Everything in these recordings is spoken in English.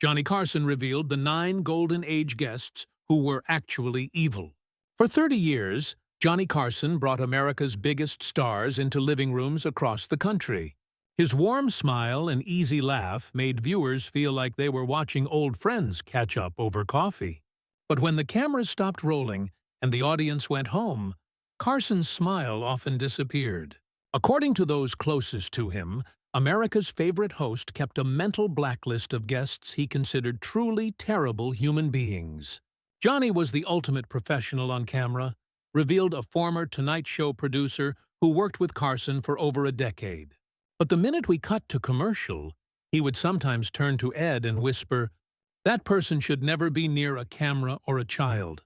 Johnny Carson revealed the 9 Golden Age guests who were actually evil. For 30 years, Johnny Carson brought America's biggest stars into living rooms across the country. His warm smile and easy laugh made viewers feel like they were watching old friends catch up over coffee. But when the cameras stopped rolling and the audience went home, Carson's smile often disappeared. According to those closest to him, America's favorite host kept a mental blacklist of guests he considered truly terrible human beings. Johnny was the ultimate professional on camera, revealed a former Tonight Show producer who worked with Carson for over a decade. But the minute we cut to commercial, he would sometimes turn to Ed and whisper, "That person should never be near a camera or a child."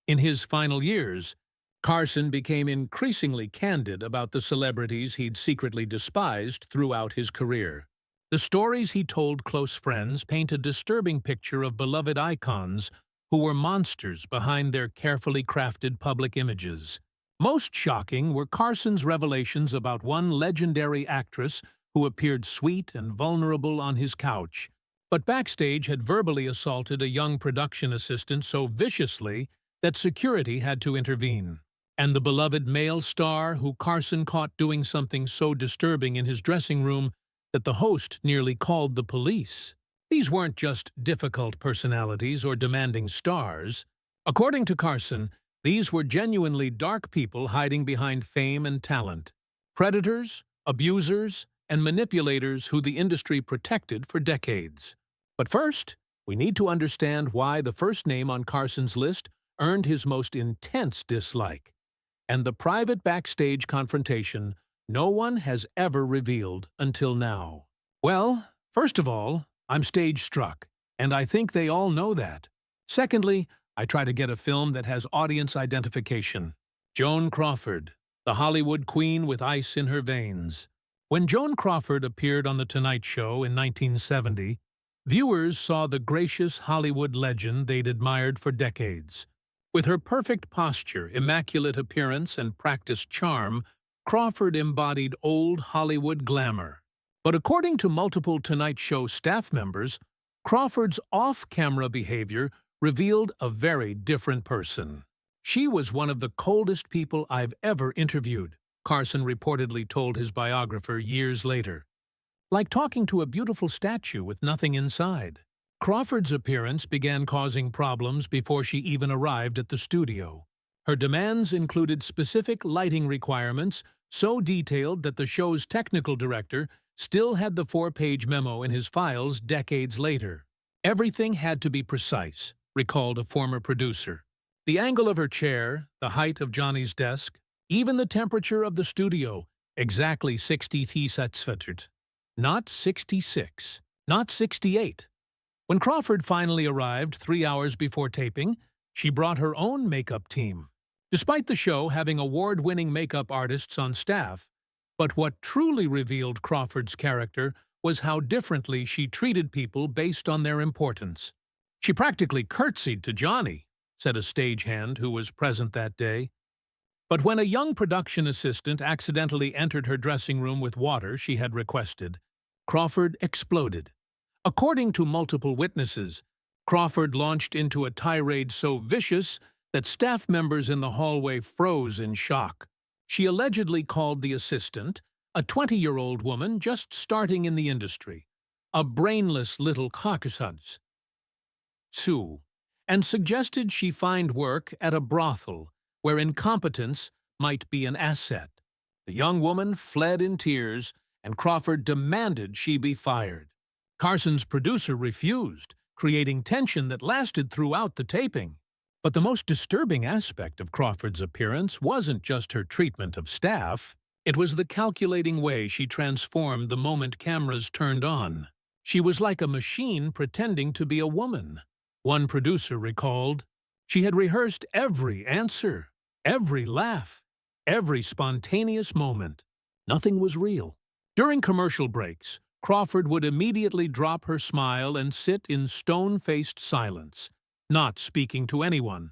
In his final years, Carson became increasingly candid about the celebrities he'd secretly despised throughout his career. The stories he told close friends paint a disturbing picture of beloved icons who were monsters behind their carefully crafted public images. Most shocking were Carson's revelations about one legendary actress who appeared sweet and vulnerable on his couch, but backstage had verbally assaulted a young production assistant so viciously that security had to intervene. And the beloved male star who Carson caught doing something so disturbing in his dressing room that the host nearly called the police. These weren't just difficult personalities or demanding stars. According to Carson, these were genuinely dark people hiding behind fame and talent. Predators, abusers, and manipulators who the industry protected for decades. But first, we need to understand why the first name on Carson's list earned his most intense dislike, and the private backstage confrontation no one has ever revealed until now. Well, first of all, I'm stage-struck, and I think they all know that. Secondly, I try to get a film that has audience identification. Joan Crawford, the Hollywood queen with ice in her veins. When Joan Crawford appeared on The Tonight Show in 1970, viewers saw the gracious Hollywood legend they'd admired for decades. With her perfect posture, immaculate appearance, and practiced charm, Crawford embodied old Hollywood glamour. But according to multiple Tonight Show staff members, Crawford's off-camera behavior revealed a very different person. "She was one of the coldest people I've ever interviewed," Carson reportedly told his biographer years later. "Like talking to a beautiful statue with nothing inside." Crawford's appearance began causing problems before she even arrived at the studio. Her demands included specific lighting requirements so detailed that the show's technical director still had the 4-page memo in his files decades later. "Everything had to be precise," recalled a former producer. "The angle of her chair, the height of Johnny's desk, even the temperature of the studio, exactly 63 not 66, not 68. When Crawford finally arrived 3 hours before taping, she brought her own makeup team. Despite the show having award-winning makeup artists on staff, but what truly revealed Crawford's character was how differently she treated people based on their importance. "She practically curtsied to Johnny," said a stagehand who was present that day. But when a young production assistant accidentally entered her dressing room with water she had requested, Crawford exploded. According to multiple witnesses, Crawford launched into a tirade so vicious that staff members in the hallway froze in shock. She allegedly called the assistant, a 20-year-old woman just starting in the industry, a brainless little caucus, and suggested she find work at a brothel where incompetence might be an asset. The young woman fled in tears, and Crawford demanded she be fired. Carson's producer refused, creating tension that lasted throughout the taping. But the most disturbing aspect of Crawford's appearance wasn't just her treatment of staff. It was the calculating way she transformed the moment cameras turned on. She was like a machine pretending to be a woman. One producer recalled, "She had rehearsed every answer, every laugh, every spontaneous moment. Nothing was real." During commercial breaks, Crawford would immediately drop her smile and sit in stone-faced silence, not speaking to anyone,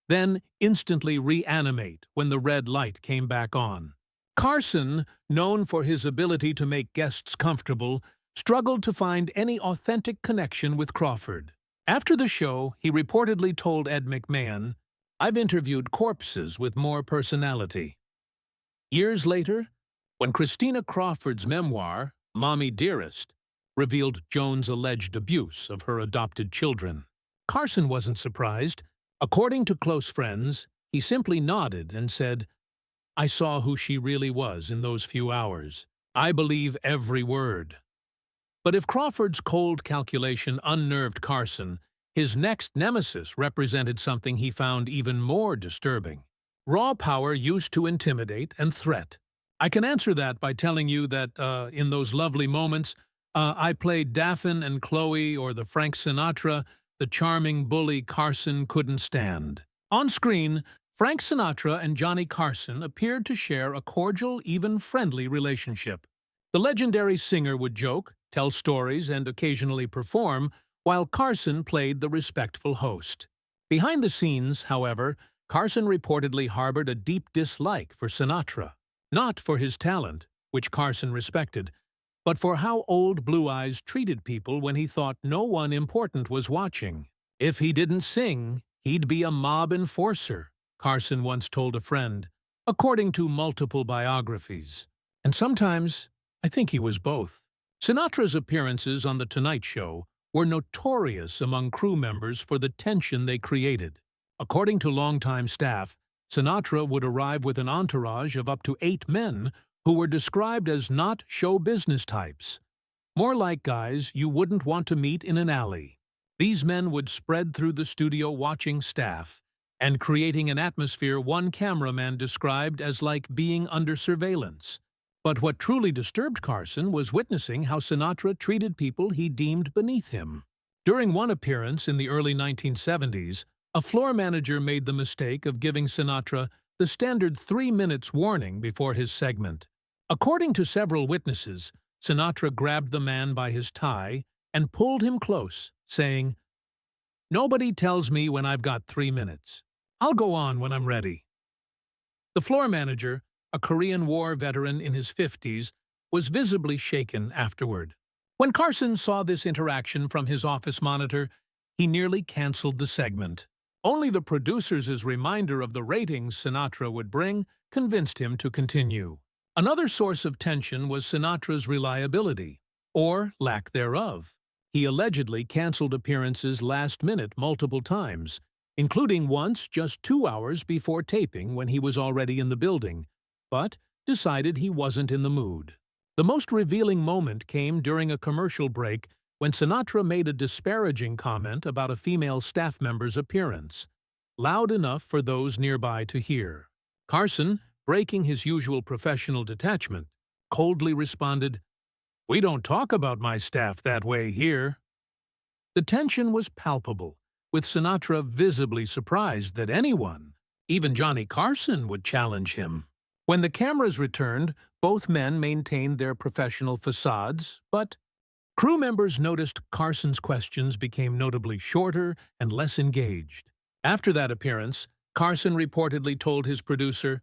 then instantly reanimate when the red light came back on. Carson, known for his ability to make guests comfortable, struggled to find any authentic connection with Crawford. After the show, he reportedly told Ed McMahon, "I've interviewed corpses with more personality." Years later, when Christina Crawford's memoir, Mommy Dearest, revealed Joan's alleged abuse of her adopted children, Carson wasn't surprised. According to close friends, he simply nodded and said, "I saw who she really was in those few hours. I believe every word." But if Crawford's cold calculation unnerved Carson, his next nemesis represented something he found even more disturbing. Raw power used to intimidate and threat. I can answer that by telling you that in those lovely moments, I played Daphne and Chloe or the Frank Sinatra, the charming bully Carson couldn't stand. On screen, Frank Sinatra and Johnny Carson appeared to share a cordial, even friendly relationship. The legendary singer would joke, tell stories, and occasionally perform, while Carson played the respectful host. Behind the scenes, however, Carson reportedly harbored a deep dislike for Sinatra. Not for his talent, which Carson respected, but for how Old Blue Eyes treated people when he thought no one important was watching. If he didn't sing, he'd be a mob enforcer, Carson once told a friend, according to multiple biographies. And sometimes, I think he was both. Sinatra's appearances on The Tonight Show were notorious among crew members for the tension they created. According to longtime staff, Sinatra would arrive with an entourage of up to 8 men who were described as not show business types. More like guys you wouldn't want to meet in an alley. These men would spread through the studio watching staff and creating an atmosphere one cameraman described as like being under surveillance. But what truly disturbed Carson was witnessing how Sinatra treated people he deemed beneath him. During one appearance in the early 1970s, a floor manager made the mistake of giving Sinatra the standard 3 minutes warning before his segment. According to several witnesses, Sinatra grabbed the man by his tie and pulled him close, saying, "Nobody tells me when I've got 3 minutes. I'll go on when I'm ready." The floor manager, a Korean War veteran in his 50s, was visibly shaken afterward. When Carson saw this interaction from his office monitor, he nearly canceled the segment. Only the producers' reminder of the ratings Sinatra would bring convinced him to continue. Another source of tension was Sinatra's reliability, or lack thereof. He allegedly canceled appearances last minute multiple times, including once just 2 hours before taping when he was already in the building, but decided he wasn't in the mood. The most revealing moment came during a commercial break when Sinatra made a disparaging comment about a female staff member's appearance, loud enough for those nearby to hear. Carson, breaking his usual professional detachment, coldly responded, "We don't talk about my staff that way here." The tension was palpable, with Sinatra visibly surprised that anyone, even Johnny Carson, would challenge him. When the cameras returned, both men maintained their professional facades, but crew members noticed Carson's questions became notably shorter and less engaged. After that appearance, Carson reportedly told his producer,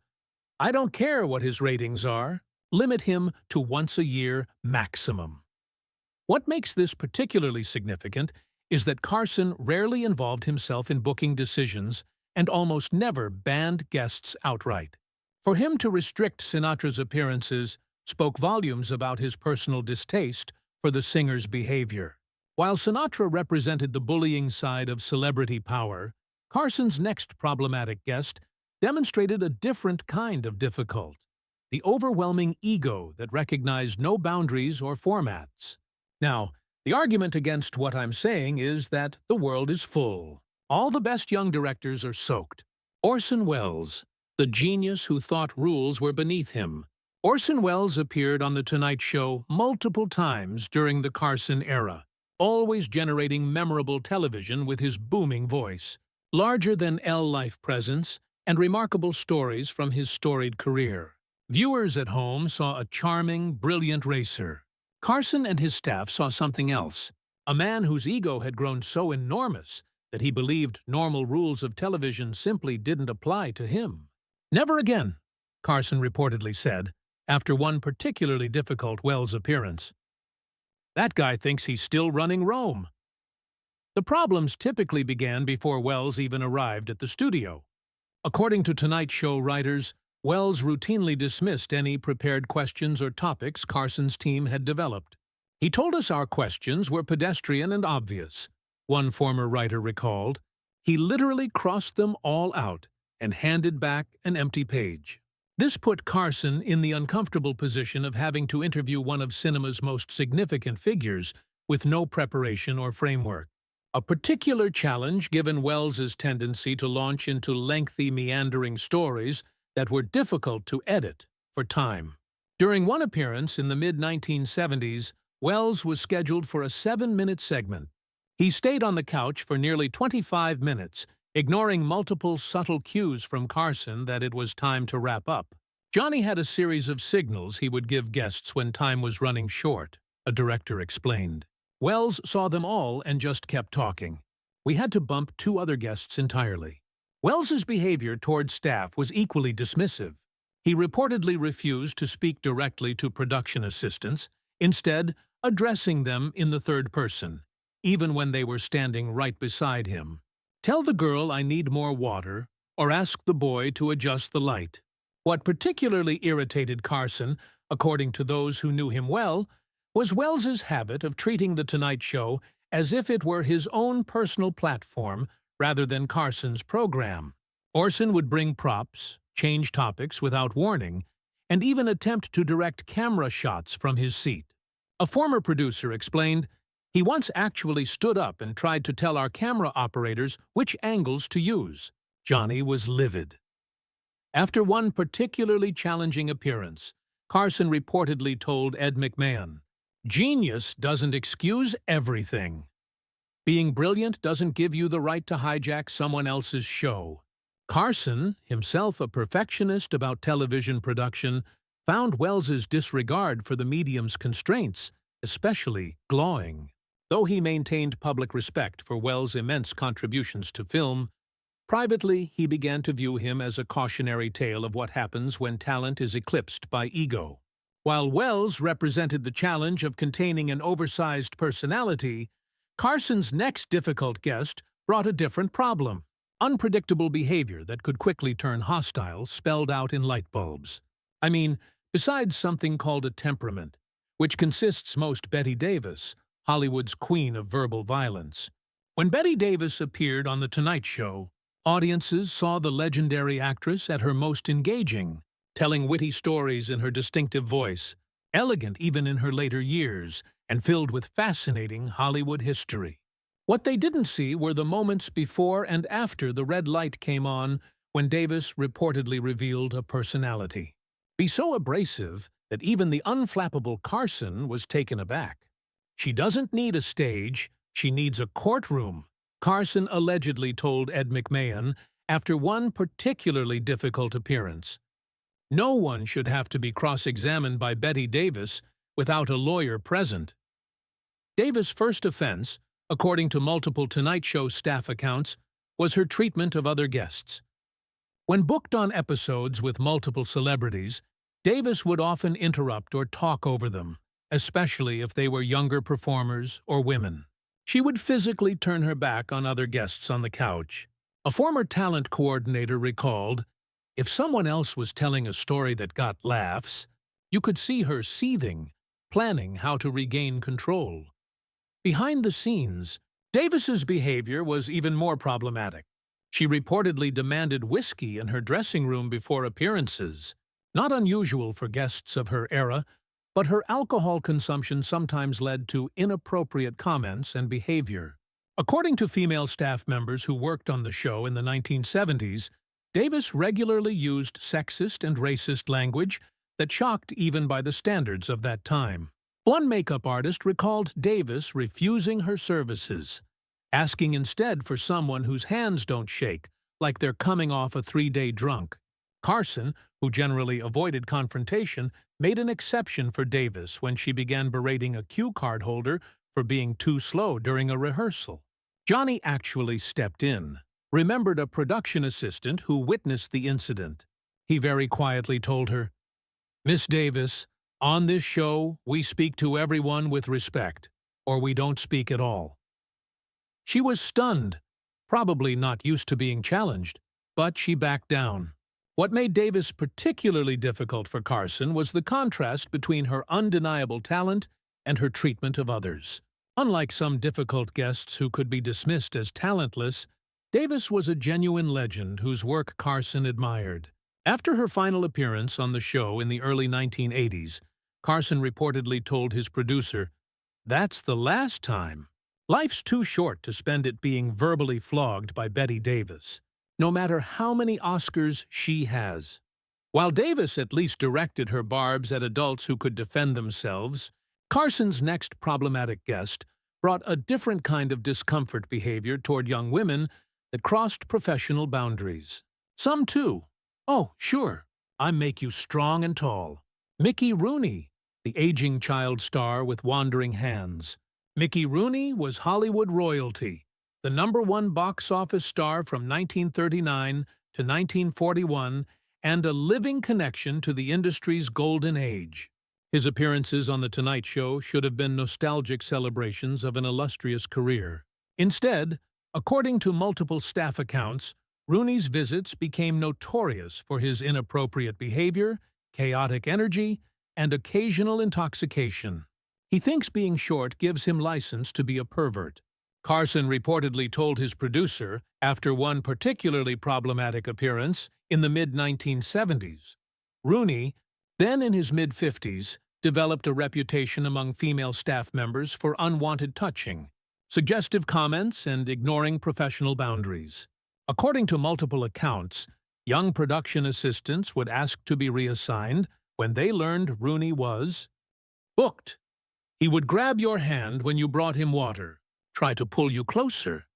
"I don't care what his ratings are. Limit him to once a year maximum." What makes this particularly significant is that Carson rarely involved himself in booking decisions and almost never banned guests outright. For him to restrict Sinatra's appearances spoke volumes about his personal distaste for the singer's behavior. While Sinatra represented the bullying side of celebrity power, Carson's next problematic guest demonstrated a different kind of difficult, the overwhelming ego that recognized no boundaries or formats. Now, the argument against what I'm saying is that the world is full. All the best young directors are soaked. Orson Welles, the genius who thought rules were beneath him. Orson Welles appeared on The Tonight Show multiple times during the Carson era, always generating memorable television with his booming voice, larger-than-life presence, and remarkable stories from his storied career. Viewers at home saw a charming, brilliant racer. Carson and his staff saw something else, a man whose ego had grown so enormous that he believed normal rules of television simply didn't apply to him. "Never again," Carson reportedly said, after one particularly difficult Welles appearance. That guy thinks he's still running Rome. The problems typically began before Wells even arrived at the studio. According to Tonight Show writers, Wells routinely dismissed any prepared questions or topics Carson's team had developed. He told us our questions were pedestrian and obvious. One former writer recalled, he literally crossed them all out and handed back an empty page. This put Carson in the uncomfortable position of having to interview one of cinema's most significant figures with no preparation or framework. A particular challenge given Wells's tendency to launch into lengthy, meandering stories that were difficult to edit for time. During one appearance in the mid-1970s, Wells was scheduled for a 7-minute segment. He stayed on the couch for nearly 25 minutes, ignoring multiple subtle cues from Carson that it was time to wrap up. Johnny had a series of signals he would give guests when time was running short, a director explained. Wells saw them all and just kept talking. We had to bump 2 other guests entirely. Wells's behavior toward staff was equally dismissive. He reportedly refused to speak directly to production assistants, instead addressing them in the third person, even when they were standing right beside him. Tell the girl I need more water, or ask the boy to adjust the light. What particularly irritated Carson, according to those who knew him well, was Wells's habit of treating The Tonight Show as if it were his own personal platform rather than Carson's program. Orson would bring props, change topics without warning, and even attempt to direct camera shots from his seat. A former producer explained, he once actually stood up and tried to tell our camera operators which angles to use. Johnny was livid. After one particularly challenging appearance, Carson reportedly told Ed McMahon, "Genius doesn't excuse everything. Being brilliant doesn't give you the right to hijack someone else's show." Carson, himself a perfectionist about television production, found Wells's disregard for the medium's constraints especially glowing. Though he maintained public respect for Wells's immense contributions to film, privately he began to view him as a cautionary tale of what happens when talent is eclipsed by ego. While Wells represented the challenge of containing an oversized personality, Carson's next difficult guest brought a different problem. Unpredictable behavior that could quickly turn hostile spelled out in light bulbs. I mean, besides something called a temperament, which consists most Bette Davis, Hollywood's queen of verbal violence. When Bette Davis appeared on The Tonight Show, audiences saw the legendary actress at her most engaging, telling witty stories in her distinctive voice, elegant even in her later years, and filled with fascinating Hollywood history. What they didn't see were the moments before and after the red light came on when Davis reportedly revealed a personality. Be so abrasive that even the unflappable Carson was taken aback. She doesn't need a stage, she needs a courtroom, Carson allegedly told Ed McMahon after one particularly difficult appearance. No one should have to be cross-examined by Bette Davis without a lawyer present. Davis' first offense, according to multiple Tonight Show staff accounts, was her treatment of other guests. When booked on episodes with multiple celebrities, Davis would often interrupt or talk over them, especially if they were younger performers or women. She would physically turn her back on other guests on the couch. A former talent coordinator recalled, if someone else was telling a story that got laughs, you could see her seething, planning how to regain control. Behind the scenes, Davis's behavior was even more problematic. She reportedly demanded whiskey in her dressing room before appearances. Not unusual for guests of her era, but her alcohol consumption sometimes led to inappropriate comments and behavior. According to female staff members who worked on the show in the 1970s, Davis regularly used sexist and racist language that shocked even by the standards of that time. One makeup artist recalled Davis refusing her services, asking instead for someone whose hands don't shake, like they're coming off a 3-day drunk. Carson, who generally avoided confrontation, made an exception for Davis when she began berating a cue card holder for being too slow during a rehearsal. Johnny actually stepped in, remembered a production assistant who witnessed the incident. He very quietly told her, "Miss Davis, On this show, we speak to everyone with respect, or we don't speak at all. She was stunned, probably not used to being challenged, but she backed down. What made Davis particularly difficult for Carson was the contrast between her undeniable talent and her treatment of others. Unlike some difficult guests who could be dismissed as talentless, Davis was a genuine legend whose work Carson admired. After her final appearance on the show in the early 1980s, Carson reportedly told his producer, "That's the last time. Life's too short to spend it being verbally flogged by Betty Davis, no matter how many Oscars she has." While Davis at least directed her barbs at adults who could defend themselves, Carson's next problematic guest brought a different kind of discomfort behavior toward young women that crossed professional boundaries. Some too. "Oh, sure, I make you strong and tall." Mickey Rooney, the aging child star with wandering hands. Mickey Rooney was Hollywood royalty, the #1 box office star from 1939 to 1941, and a living connection to the industry's golden age. His appearances on The Tonight Show should have been nostalgic celebrations of an illustrious career. Instead, according to multiple staff accounts, Rooney's visits became notorious for his inappropriate behavior, chaotic energy, and occasional intoxication. He thinks being short gives him license to be a pervert. Carson reportedly told his producer, after one particularly problematic appearance in the mid-1970s, Rooney, then in his mid-50s, developed a reputation among female staff members for unwanted touching, suggestive comments, and ignoring professional boundaries. According to multiple accounts, young production assistants would ask to be reassigned when they learned Rooney was booked. He would grab your hand when you brought him water, try to pull you closer,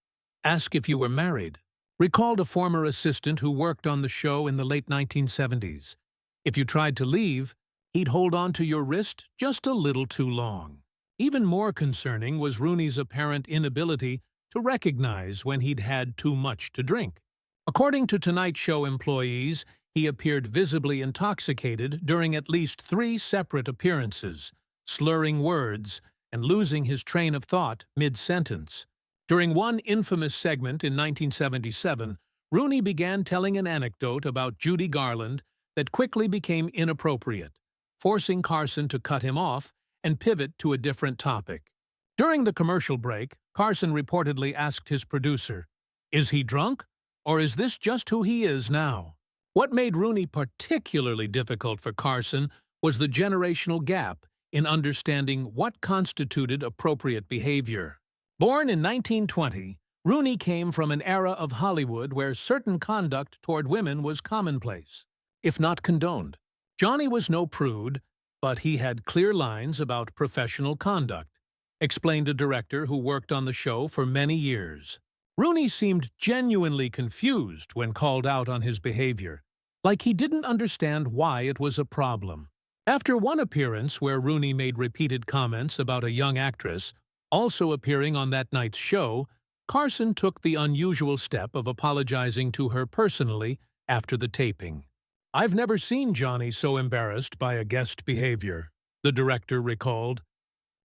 ask if you were married, recalled a former assistant who worked on the show in the late 1970s. If you tried to leave, he'd hold on to your wrist just a little too long. Even more concerning was Rooney's apparent inability to recognize when he'd had too much to drink. According to Tonight Show employees, he appeared visibly intoxicated during at least 3 separate appearances, slurring words and losing his train of thought mid-sentence. During one infamous segment in 1977, Rooney began telling an anecdote about Judy Garland that quickly became inappropriate, forcing Carson to cut him off and pivot to a different topic. During the commercial break, Carson reportedly asked his producer, "Is he drunk, or is this just who he is now?" What made Rooney particularly difficult for Carson was the generational gap in understanding what constituted appropriate behavior. Born in 1920, Rooney came from an era of Hollywood where certain conduct toward women was commonplace, if not condoned. Johnny was no prude, but he had clear lines about professional conduct, explained a director who worked on the show for many years. Rooney seemed genuinely confused when called out on his behavior, like he didn't understand why it was a problem. After one appearance where Rooney made repeated comments about a young actress also appearing on that night's show, Carson took the unusual step of apologizing to her personally after the taping. "I've never seen Johnny so embarrassed by a guest behavior," the director recalled.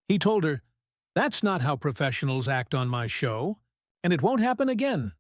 He told her, "That's not how professionals act on my show, and it won't happen again."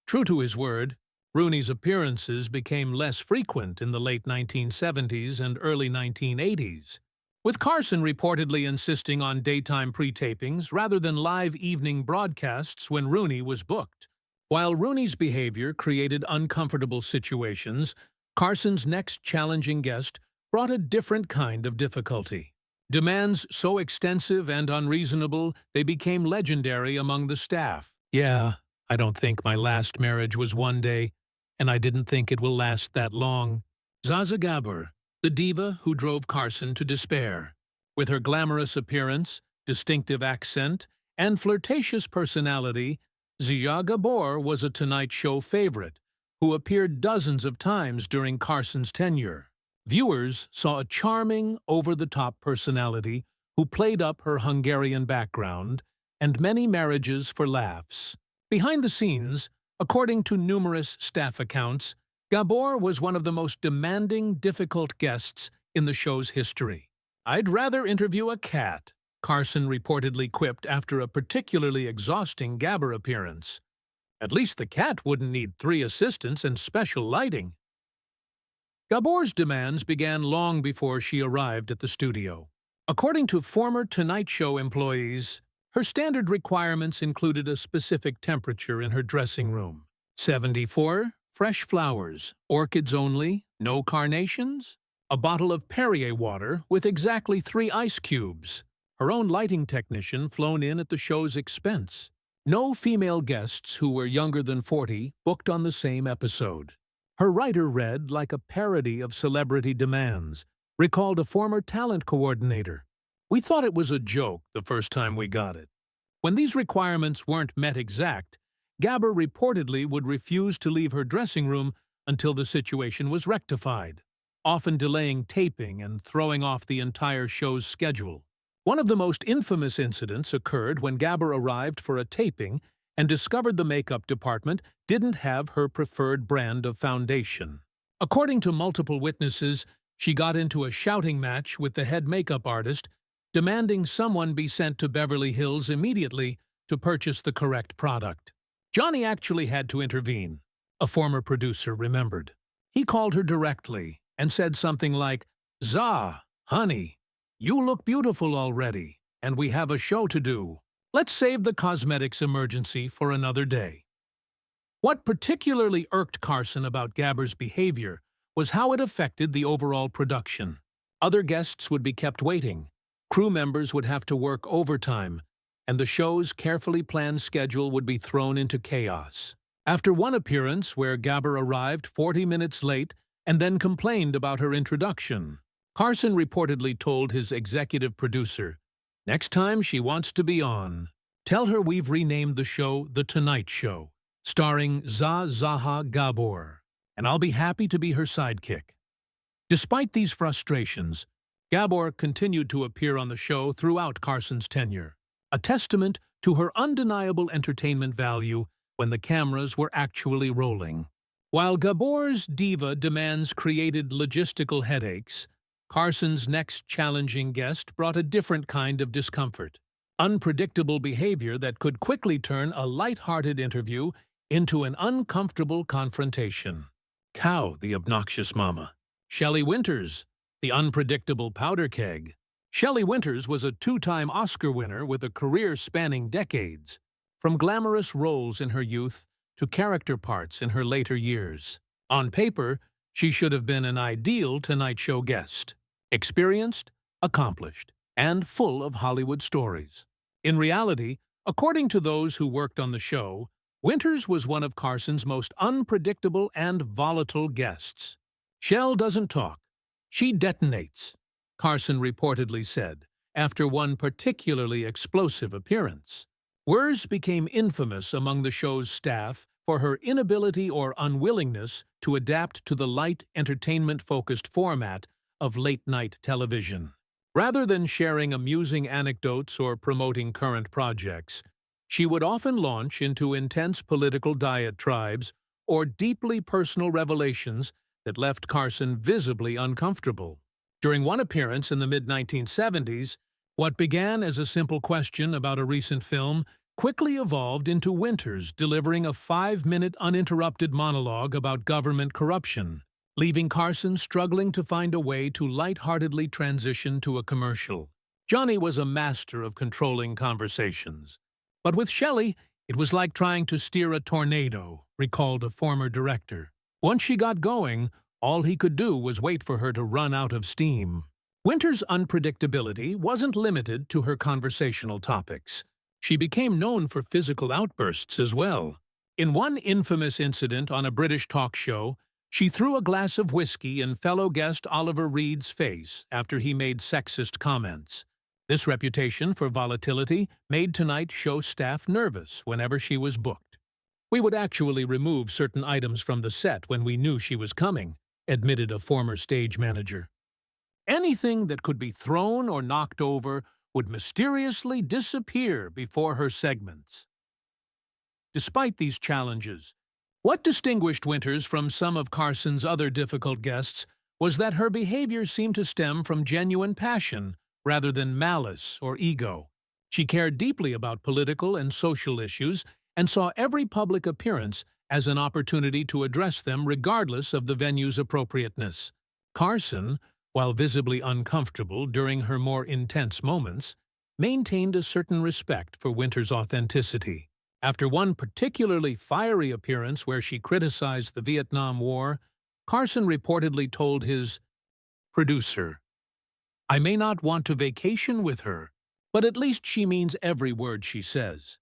True to his word, Rooney's appearances became less frequent in the late 1970s and early 1980s, with Carson reportedly insisting on daytime pre-tapings rather than live evening broadcasts when Rooney was booked. While Rooney's behavior created uncomfortable situations, Carson's next challenging guest brought a different kind of difficulty. Demands so extensive and unreasonable they became legendary among the staff. "Yeah, I don't think my last marriage was one day, and I didn't think it will last that long." Zsa Gabor, the diva who drove Carson to despair. With her glamorous appearance, distinctive accent, and flirtatious personality, Zsa Gabor was a Tonight Show favorite, who appeared dozens of times during Carson's tenure. Viewers saw a charming, over-the-top personality who played up her Hungarian background, and many marriages for laughs. Behind the scenes, according to numerous staff accounts, Gabor was one of the most demanding, difficult guests in the show's history. "I'd rather interview a cat," Carson reportedly quipped after a particularly exhausting Gabber appearance. "At least the cat wouldn't need 3 assistants and special lighting." Gabor's demands began long before she arrived at the studio. According to former Tonight Show employees, her standard requirements included a specific temperature in her dressing room. 74, fresh flowers, orchids only, no carnations, a bottle of Perrier water with exactly 3 ice cubes, her own lighting technician flown in at the show's expense. No female guests who were younger than 40 booked on the same episode. Her writer read like a parody of celebrity demands, recalled a former talent coordinator. "We thought it was a joke the first time we got it." When these requirements weren't met exact, Gabber reportedly would refuse to leave her dressing room until the situation was rectified, often delaying taping and throwing off the entire show's schedule. One of the most infamous incidents occurred when Gabber arrived for a taping and discovered the makeup department didn't have her preferred brand of foundation. According to multiple witnesses, she got into a shouting match with the head makeup artist, demanding someone be sent to Beverly Hills immediately to purchase the correct product. Johnny actually had to intervene, a former producer remembered. He called her directly and said something like, "Zah, honey, you look beautiful already, and we have a show to do. Let's save the cosmetics emergency for another day." What particularly irked Carson about Gabber's behavior was how it affected the overall production. Other guests would be kept waiting, crew members would have to work overtime, and the show's carefully planned schedule would be thrown into chaos. After one appearance where Gabber arrived 40 minutes late and then complained about her introduction, Carson reportedly told his executive producer, "Next time she wants to be on, tell her we've renamed the show The Tonight Show, starring Zaha Gabor, and I'll be happy to be her sidekick." Despite these frustrations, Gabor continued to appear on the show throughout Carson's tenure, a testament to her undeniable entertainment value when the cameras were actually rolling. While Gabor's diva demands created logistical headaches, Carson's next challenging guest brought a different kind of discomfort. Unpredictable behavior that could quickly turn a light-hearted interview into an uncomfortable confrontation. Cow, the obnoxious mama. Shelley Winters, the unpredictable powder keg. Shelley Winters was a 2-time Oscar winner with a career spanning decades, from glamorous roles in her youth to character parts in her later years. On paper, she should have been an ideal Tonight Show guest. Experienced, accomplished, and full of Hollywood stories. In reality, according to those who worked on the show, Winters was one of Carson's most unpredictable and volatile guests. "Shell doesn't talk. She detonates," Carson reportedly said, after one particularly explosive appearance. Wers became infamous among the show's staff for her inability or unwillingness to adapt to the light, entertainment-focused format of late-night television. Rather than sharing amusing anecdotes or promoting current projects, she would often launch into intense political diatribes or deeply personal revelations that left Carson visibly uncomfortable. During one appearance in the mid-1970s, what began as a simple question about a recent film quickly evolved into Winters delivering a 5-minute uninterrupted monologue about government corruption, leaving Carson struggling to find a way to lightheartedly transition to a commercial. Johnny was a master of controlling conversations. But with Shelley, it was like trying to steer a tornado, recalled a former director. Once she got going, all he could do was wait for her to run out of steam. Winters' unpredictability wasn't limited to her conversational topics. She became known for physical outbursts as well. In one infamous incident on a British talk show, she threw a glass of whiskey in fellow guest Oliver Reed's face after he made sexist comments. This reputation for volatility made Tonight Show staff nervous whenever she was booked. "We would actually remove certain items from the set when we knew she was coming," admitted a former stage manager. Anything that could be thrown or knocked over would mysteriously disappear before her segments. Despite these challenges, what distinguished Winters from some of Carson's other difficult guests was that her behavior seemed to stem from genuine passion rather than malice or ego. She cared deeply about political and social issues and saw every public appearance as an opportunity to address them regardless of the venue's appropriateness. Carson, while visibly uncomfortable during her more intense moments, maintained a certain respect for Winter's authenticity. After one particularly fiery appearance where she criticized the Vietnam War, Carson reportedly told his producer, "I may not want to vacation with her, but at least she means every word she says."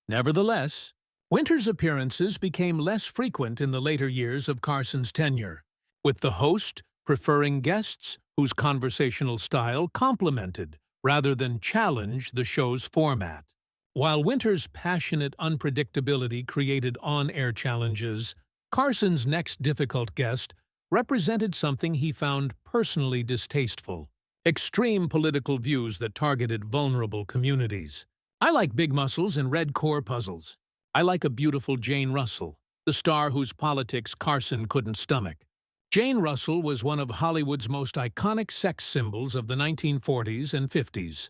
Nevertheless, Winter's appearances became less frequent in the later years of Carson's tenure, with the host preferring guests whose conversational style complemented rather than challenged the show's format. While Winter's passionate unpredictability created on-air challenges, Carson's next difficult guest represented something he found personally distasteful: extreme political views that targeted vulnerable communities. "I like big muscles and red core puzzles. I like a beautiful Jane Russell, the star whose politics Carson couldn't stomach." Jane Russell was one of Hollywood's most iconic sex symbols of the 1940s and 50s.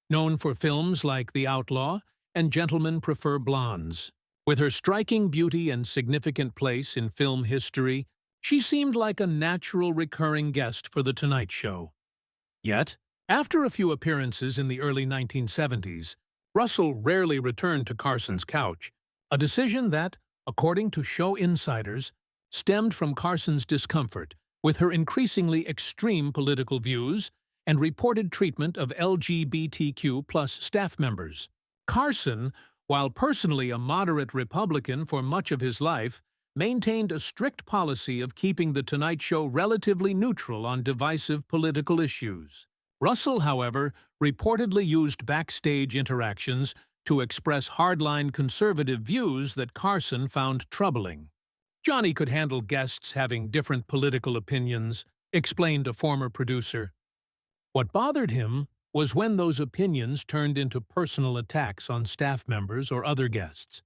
Known for films like The Outlaw and Gentlemen Prefer Blondes. With her striking beauty and significant place in film history, she seemed like a natural recurring guest for The Tonight Show. Yet, after a few appearances in the early 1970s, Russell rarely returned to Carson's couch, a decision that, according to show insiders, stemmed from Carson's discomfort with her increasingly extreme political views and reported treatment of LGBTQ+ staff members. Carson, while personally a moderate Republican for much of his life, maintained a strict policy of keeping The Tonight Show relatively neutral on divisive political issues. Russell, however, reportedly used backstage interactions to express hardline conservative views that Carson found troubling. "Johnny could handle guests having different political opinions," explained a former producer. What bothered him was when those opinions turned into personal attacks on staff members or other guests.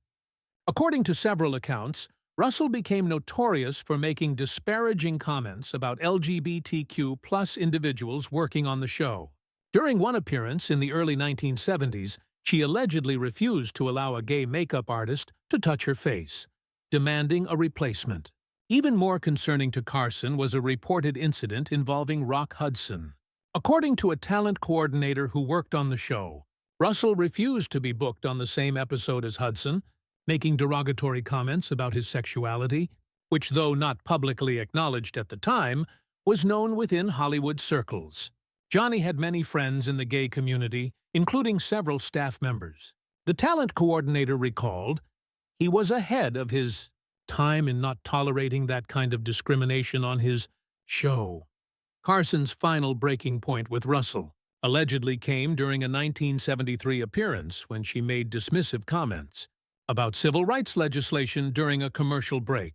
According to several accounts, Russell became notorious for making disparaging comments about LGBTQ+ individuals working on the show. During one appearance in the early 1970s, she allegedly refused to allow a gay makeup artist to touch her face, demanding a replacement. Even more concerning to Carson was a reported incident involving Rock Hudson. According to a talent coordinator who worked on the show, Russell refused to be booked on the same episode as Hudson, making derogatory comments about his sexuality, which, though not publicly acknowledged at the time, was known within Hollywood circles. Johnny had many friends in the gay community, including several staff members. The talent coordinator recalled, "He was ahead of his time in not tolerating that kind of discrimination on his show." Carson's final breaking point with Russell allegedly came during a 1973 appearance when she made dismissive comments about civil rights legislation during a commercial break.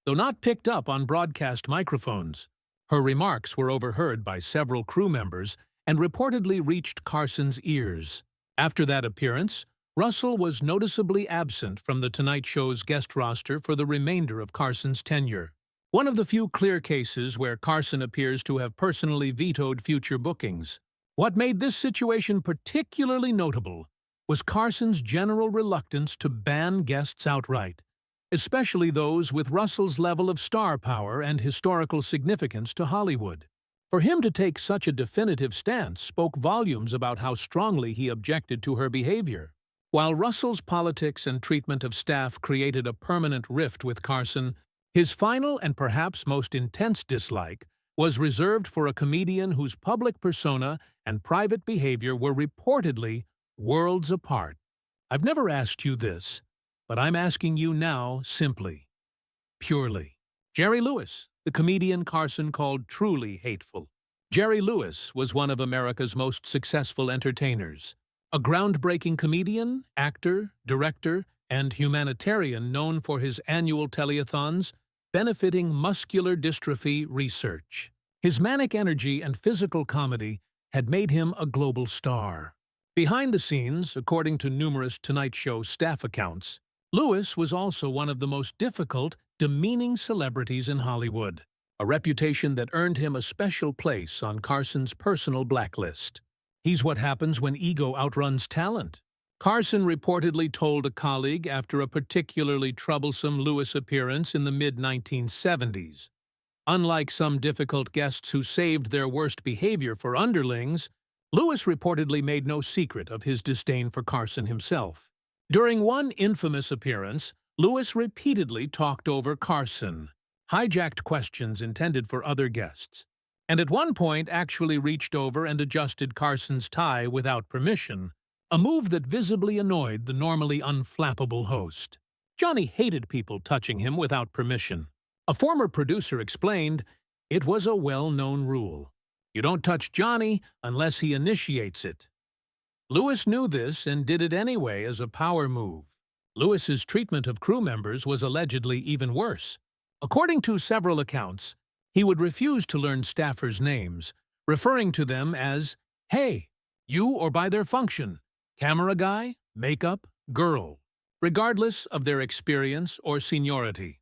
Though not picked up on broadcast microphones, her remarks were overheard by several crew members and reportedly reached Carson's ears. After that appearance, Russell was noticeably absent from The Tonight Show's guest roster for the remainder of Carson's tenure. One of the few clear cases where Carson appears to have personally vetoed future bookings. What made this situation particularly notable was Carson's general reluctance to ban guests outright, especially those with Russell's level of star power and historical significance to Hollywood. For him to take such a definitive stance spoke volumes about how strongly he objected to her behavior. While Russell's politics and treatment of staff created a permanent rift with Carson, his final and perhaps most intense dislike was reserved for a comedian whose public persona and private behavior were reportedly worlds apart. I've never asked you this, but I'm asking you now simply, purely. Jerry Lewis, the comedian Carson called truly hateful. Jerry Lewis was one of America's most successful entertainers. A groundbreaking comedian, actor, director, and humanitarian known for his annual telethons benefiting muscular dystrophy research. His manic energy and physical comedy had made him a global star. Behind the scenes, according to numerous Tonight Show staff accounts, Lewis was also one of the most difficult, demeaning celebrities in Hollywood. a reputation that earned him a special place on Carson's personal blacklist. He's what happens when ego outruns talent. Carson reportedly told a colleague after a particularly troublesome Lewis appearance in the mid-1970s. Unlike some difficult guests who saved their worst behavior for underlings, Lewis reportedly made no secret of his disdain for Carson himself. During one infamous appearance, Lewis repeatedly talked over Carson, hijacked questions intended for other guests, and at one point actually reached over and adjusted Carson's tie without permission, a move that visibly annoyed the normally unflappable host. Johnny hated people touching him without permission. A former producer explained, "It was a well-known rule. You don't touch Johnny unless he initiates it." Lewis knew this and did it anyway as a power move. Lewis's treatment of crew members was allegedly even worse. According to several accounts, he would refuse to learn staffers' names, referring to them as, "Hey, you," or by their function, camera guy, makeup, girl, regardless of their experience or seniority.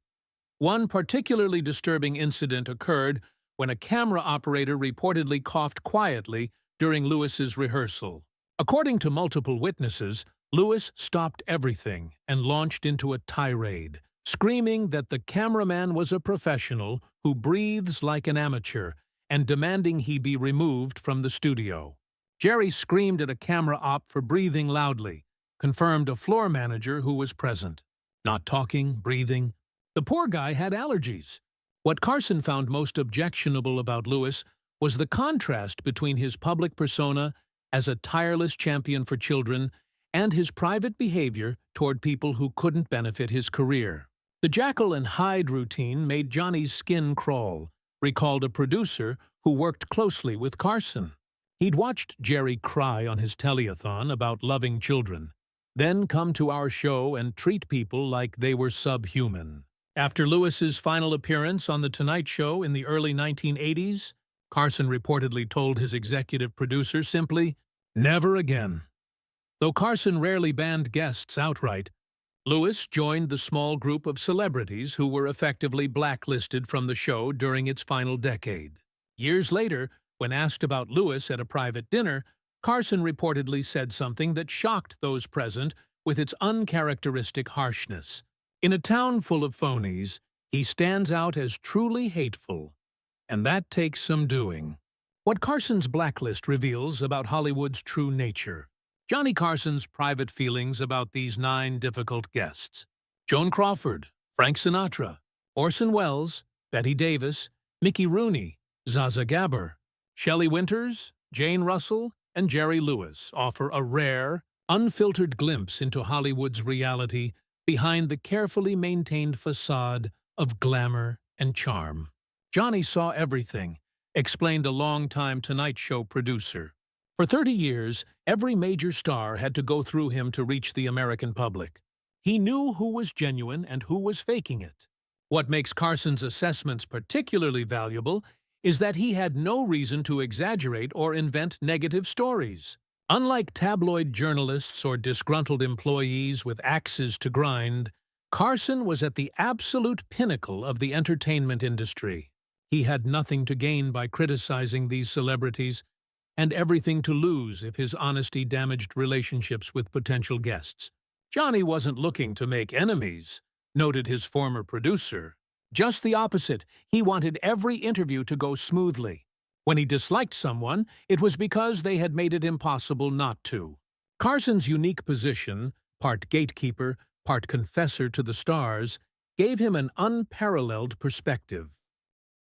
One particularly disturbing incident occurred when a camera operator reportedly coughed quietly during Lewis's rehearsal. According to multiple witnesses, Lewis stopped everything and launched into a tirade, screaming that the cameraman was a professional who breathes like an amateur and demanding he be removed from the studio. Jerry screamed at a camera op for breathing loudly, confirmed a floor manager who was present. Not talking, breathing. The poor guy had allergies. What Carson found most objectionable about Lewis was the contrast between his public persona as a tireless champion for children and his private behavior toward people who couldn't benefit his career. The Jekyll and Hyde routine made Johnny's skin crawl, recalled a producer who worked closely with Carson. He'd watched Jerry cry on his telethon about loving children, then come to our show and treat people like they were subhuman. After Lewis's final appearance on The Tonight Show in the early 1980s, Carson reportedly told his executive producer simply, "Never again." Though Carson rarely banned guests outright, Lewis joined the small group of celebrities who were effectively blacklisted from the show during its final decade. Years later, when asked about Lewis at a private dinner, Carson reportedly said something that shocked those present with its uncharacteristic harshness. "In a town full of phonies, he stands out as truly hateful, and that takes some doing." What Carson's blacklist reveals about Hollywood's true nature. Johnny Carson's private feelings about these 9 difficult guests. Joan Crawford, Frank Sinatra, Orson Welles, Betty Davis, Mickey Rooney, Zaza Gabor, Shelley Winters, Jane Russell, and Jerry Lewis offer a rare, unfiltered glimpse into Hollywood's reality behind the carefully maintained facade of glamour and charm. "Johnny saw everything," explained a longtime Tonight Show producer. "For 30 years, every major star had to go through him to reach the American public. He knew who was genuine and who was faking it." What makes Carson's assessments particularly valuable is that he had no reason to exaggerate or invent negative stories. Unlike tabloid journalists or disgruntled employees with axes to grind, Carson was at the absolute pinnacle of the entertainment industry. He had nothing to gain by criticizing these celebrities, and everything to lose if his honesty damaged relationships with potential guests. "Johnny wasn't looking to make enemies," noted his former producer. "Just the opposite, he wanted every interview to go smoothly. When he disliked someone, it was because they had made it impossible not to." Carson's unique position, part gatekeeper, part confessor to the stars, gave him an unparalleled perspective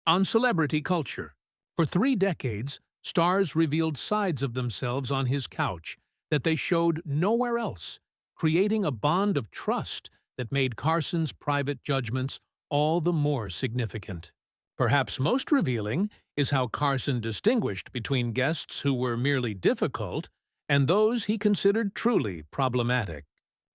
on celebrity culture. For 3 decades, stars revealed sides of themselves on his couch that they showed nowhere else, creating a bond of trust that made Carson's private judgments all the more significant. Perhaps most revealing is how Carson distinguished between guests who were merely difficult and those he considered truly problematic.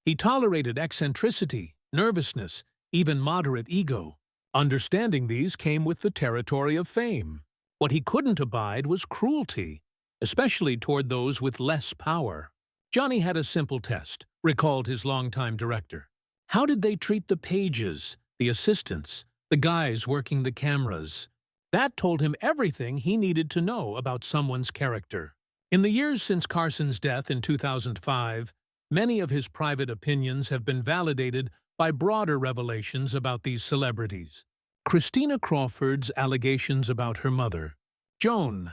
He tolerated eccentricity, nervousness, even moderate ego. Understanding these came with the territory of fame. What he couldn't abide was cruelty, especially toward those with less power. "Johnny had a simple test," recalled his longtime director. "How did they treat the pages, the assistants, the guys working the cameras? That told him everything he needed to know about someone's character. In the years since Carson's death in 2005, many of his private opinions have been validated by broader revelations about these celebrities. Christina Crawford's allegations about her mother, Joan.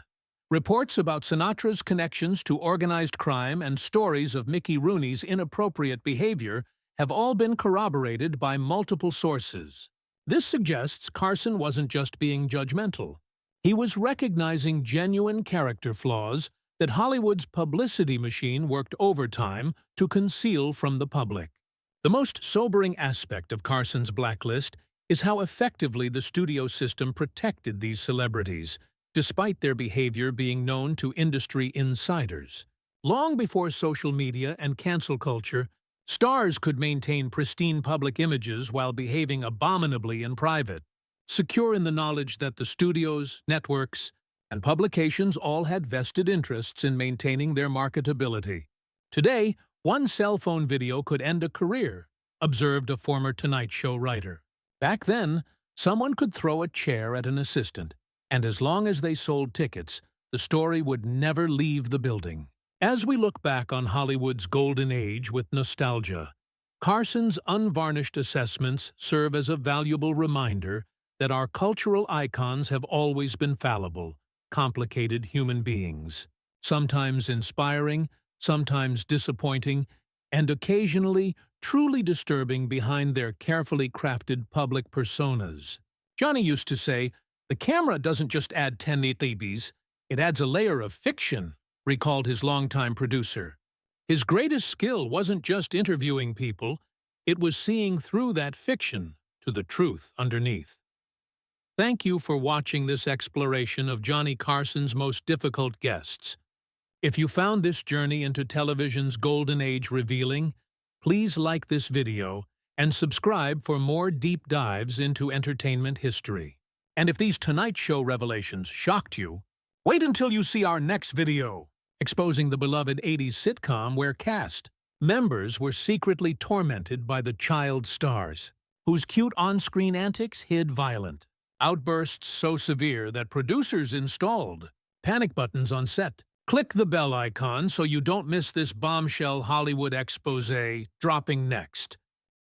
Reports about Sinatra's connections to organized crime and stories of Mickey Rooney's inappropriate behavior have all been corroborated by multiple sources. This suggests Carson wasn't just being judgmental. He was recognizing genuine character flaws that Hollywood's publicity machine worked overtime to conceal from the public. The most sobering aspect of Carson's blacklist is how effectively the studio system protected these celebrities, despite their behavior being known to industry insiders. Long before social media and cancel culture, stars could maintain pristine public images while behaving abominably in private, secure in the knowledge that the studios, networks, and publications all had vested interests in maintaining their marketability. Today, one cell phone video could end a career, observed a former Tonight Show writer. Back then, someone could throw a chair at an assistant, and as long as they sold tickets, the story would never leave the building. As we look back on Hollywood's golden age with nostalgia, Carson's unvarnished assessments serve as a valuable reminder that our cultural icons have always been fallible, complicated human beings, sometimes inspiring, sometimes disappointing, and occasionally truly disturbing behind their carefully crafted public personas. Johnny used to say, "The camera doesn't just add 10 TVs, it adds a layer of fiction," recalled his longtime producer. His greatest skill wasn't just interviewing people, it was seeing through that fiction to the truth underneath. Thank you for watching this exploration of Johnny Carson's most difficult guests. If you found this journey into television's golden age revealing, please like this video and subscribe for more deep dives into entertainment history. And if these Tonight Show revelations shocked you, wait until you see our next video, exposing the beloved 80s sitcom where cast members were secretly tormented by the child stars, whose cute on-screen antics hid violent outbursts so severe that producers installed panic buttons on set. Click the bell icon so you don't miss this bombshell Hollywood expose dropping next.